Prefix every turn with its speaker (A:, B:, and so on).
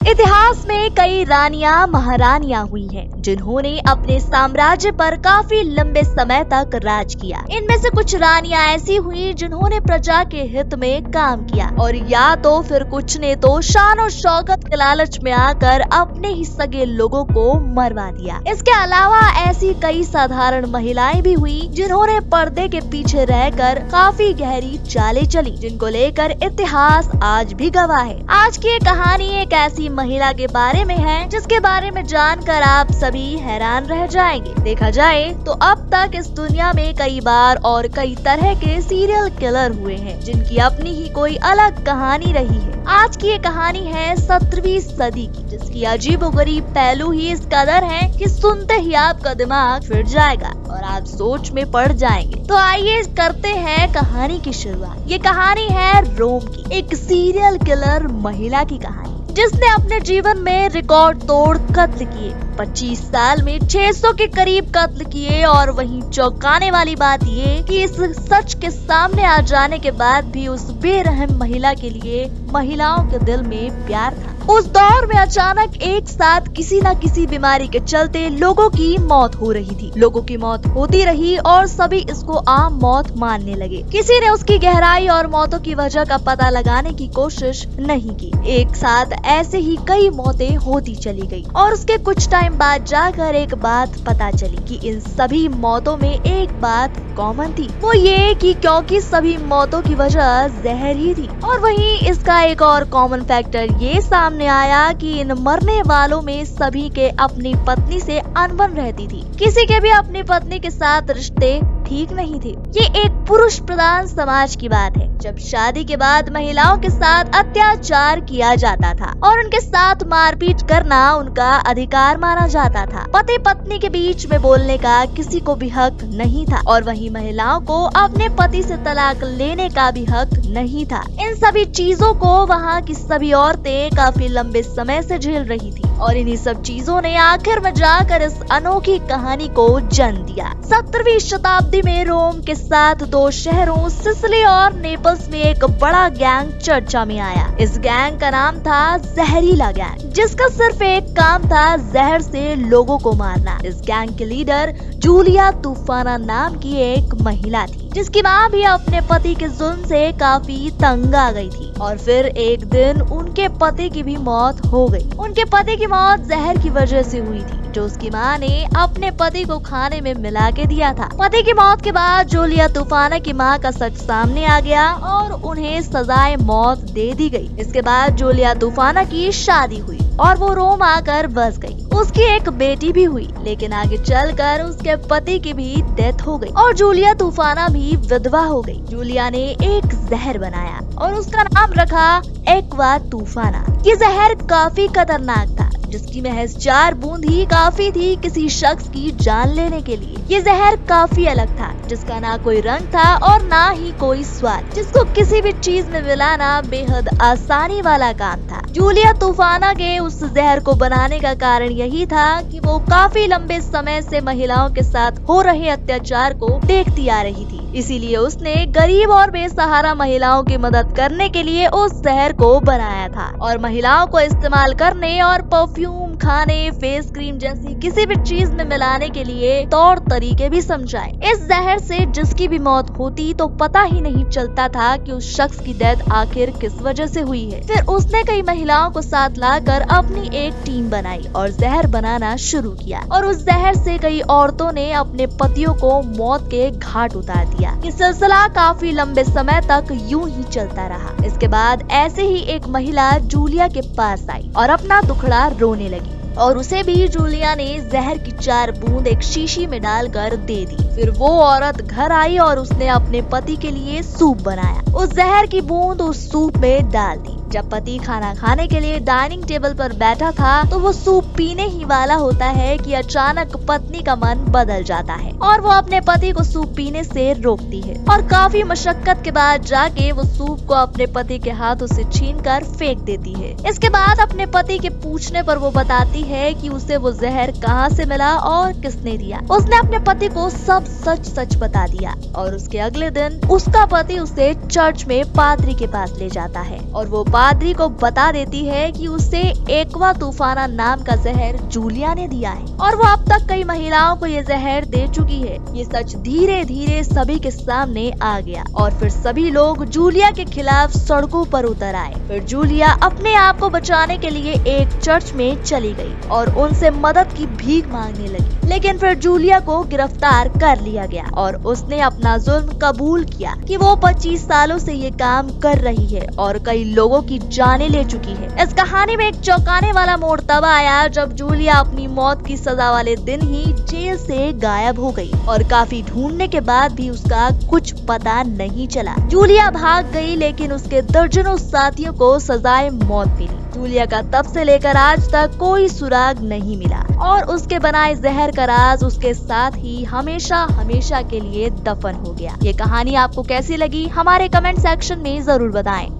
A: इतिहास में कई रानियां महारानियां हुई हैं, जिन्होंने अपने साम्राज्य पर काफी लंबे समय तक राज किया। इनमें से कुछ रानियां ऐसी हुई जिन्होंने प्रजा के हित में काम किया, और या तो फिर कुछ ने तो शान और शौकत के लालच में आकर अपने ही सगे लोगों को मरवा दिया। इसके अलावा ऐसी कई साधारण महिलाएं भी हुई जिन्होंने पर्दे के पीछे रहकर काफी गहरी चालें चली, जिनको लेकर इतिहास आज भी गवाह है। आज की ये कहानी एक ऐसी महिला के बारे में है जिसके बारे में जानकर आप सभी हैरान रह जाएंगे। देखा जाए तो अब तक इस दुनिया में कई बार और कई तरह के सीरियल किलर हुए हैं, जिनकी अपनी ही कोई अलग कहानी रही है। आज की ये कहानी है 17वीं सदी की, जिसकी अजीबोगरीब पहलू ही इस कदर है कि सुनते ही आपका दिमाग फिर जाएगा और आप सोच में पड़ जाएंगे। तो आइए करते हैं कहानी की शुरुआत। ये कहानी है रोम की, एक सीरियल किलर महिला की कहानी, जिसने अपने जीवन में रिकॉर्ड तोड़ कत्ल किए। 25 साल में 600 के करीब कत्ल किए। और वहीं चौंकाने वाली बात ये कि इस सच के सामने आ जाने के बाद भी उस बेरहम महिला के लिए महिलाओं के दिल में प्यार था। उस दौर में अचानक एक साथ किसी न किसी बीमारी के चलते लोगों की मौत हो रही थी। लोगों की मौत होती रही और सभी इसको आम मौत मानने लगे। किसी ने उसकी गहराई और मौतों की वजह का पता लगाने की कोशिश नहीं की। एक साथ ऐसे ही कई मौतें होती चली गई और उसके कुछ टाइम बाद जाकर एक बात पता चली कि इन सभी मौतों में एक बात कॉमन थी, वो ये कि क्योंकि सभी मौतों की वजह जहर ही थी। और वहीं इसका एक और कॉमन फैक्टर ये सामने आया कि इन मरने वालों में सभी के अपनी पत्नी से अनबन रहती थी। किसी के भी अपनी पत्नी के साथ रिश्ते ठीक नहीं थे। ये एक पुरुष प्रधान समाज की बात है, जब शादी के बाद महिलाओं के साथ अत्याचार किया जाता था और उनके साथ मारपीट करना उनका अधिकार माना जाता था। पति पत्नी के बीच में बोलने का किसी को भी हक नहीं था, और वहीं महिलाओं को अपने पति से तलाक लेने का भी हक नहीं था। इन सभी चीजों को वहाँ की सभी औरतें काफी लंबे समय से झेल रही थी, और इन्हीं सब चीजों ने आखिर में जाकर इस अनोखी कहानी को जन्म दिया। 17वीं शताब्दी में रोम के साथ दो शहरों सिसिली और नेपल्स में एक बड़ा गैंग चर्चा में आया। इस गैंग का नाम था जहरीला गैंग, जिसका सिर्फ एक काम था जहर से लोगों को मारना। इस गैंग के लीडर जूलिया तूफाना नाम की एक महिला थी, जिसकी माँ भी अपने पति के जुल्म से काफी तंग आ गई थी। और फिर एक दिन उनके पति की भी मौत हो गई। उनके पति की मौत जहर की वजह से हुई थी, जो उसकी माँ ने अपने पति को खाने में मिला के दिया था। पति की मौत के बाद जूलिया तूफाना की माँ का सच सामने आ गया और उन्हें सजाए मौत दे दी गई। इसके बाद जूलिया तूफाना की शादी हुई और वो रोम आकर बस गई। उसकी एक बेटी भी हुई, लेकिन आगे चलकर उसके पति की भी डेथ हो गई और जूलिया तूफाना भी विधवा हो गई। जूलिया ने एक जहर बनाया और उसका नाम रखा एक्वा तूफाना। ये जहर काफी खतरनाक था, जिसकी महज 4 बूंद ही काफी थी किसी शख्स की जान लेने के लिए। ये जहर काफी अलग था, जिसका ना कोई रंग था और ना ही कोई स्वाद, जिसको किसी भी चीज में मिलाना बेहद आसानी वाला काम था। जूलिया तूफाना के उस जहर को बनाने का कारण यही था कि वो काफी लंबे समय से महिलाओं के साथ हो रहे अत्याचार को देखती आ रही थी। इसीलिए उसने गरीब और बेसहारा महिलाओं की मदद करने के लिए उस जहर को बनाया था और महिलाओं को इस्तेमाल करने और परफ्यूम, खाने, फेस क्रीम जैसी किसी भी चीज में मिलाने के लिए तौर तरीके भी समझाए। इस जहर से जिसकी भी मौत होती तो पता ही नहीं चलता था कि उस शख्स की डेथ आखिर किस वजह से हुई है। फिर उसने कई महिलाओं को साथ लाकर अपनी एक टीम बनाई और जहर बनाना शुरू किया, और उस जहर से कई औरतों ने अपने पतियों को मौत के घाट उतार दिया। ये सिलसिला काफी लंबे समय तक यूं ही चलता रहा। इसके बाद ऐसे ही एक महिला जूलिया के पास आई और अपना दुखड़ा रोने लगी, और उसे भी जूलिया ने जहर की 4 बूंद एक शीशी में डालकर दे दी। फिर वो औरत घर आई और उसने अपने पति के लिए सूप बनाया। उस जहर की बूंद उस सूप में डाल दी। जब पति खाना खाने के लिए डाइनिंग टेबल पर बैठा था तो वो सूप पीने ही वाला होता है कि अचानक पत्नी का मन बदल जाता है और वो अपने पति को सूप पीने से रोकती है, और काफी मशक्कत के बाद जाके वो सूप को अपने पति के हाथों से छीनकर फेंक देती है। इसके बाद अपने पति के पूछने पर वो बताती है कि उसे वो जहर कहाँ से मिला और किसने दिया। उसने अपने पति को सब सच बता दिया, और उसके अगले दिन उसका पति उसे चर्च में पादरी के पास ले जाता है और वो पादरी को बता देती है कि उसे एक्वा तूफाना नाम का जहर जूलिया ने दिया है और वो अब तक कई महिलाओं को ये जहर दे चुकी है। ये सच धीरे धीरे सभी के सामने आ गया और फिर सभी लोग जूलिया के खिलाफ सड़कों पर उतर आए। फिर जूलिया अपने आप को बचाने के लिए एक चर्च में चली गई और उनसे मदद की भीख मांगने लगी, लेकिन फिर जूलिया को गिरफ्तार कर लिया गया और उसने अपना जुल्म कबूल किया कि वो 25 सालों से ये काम कर रही है और कई लोगों की जानें ले चुकी है। इस कहानी में एक चौंकाने वाला मोड़ तब आया जब जूलिया अपनी मौत की सजा वाले दिन ही जेल से गायब हो गई और काफी ढूंढने के बाद भी उसका कुछ पता नहीं चला। जूलिया भाग गई लेकिन उसके दर्जनों साथियों को सजाए मौत मिली। जूलिया का तब से लेकर आज तक कोई सुराग नहीं मिला और उसके बनाए जहर का राज उसके साथ ही हमेशा हमेशा के लिए दफन हो गया। ये कहानी आपको कैसी लगी हमारे कमेंट सेक्शन में जरूर बताएं।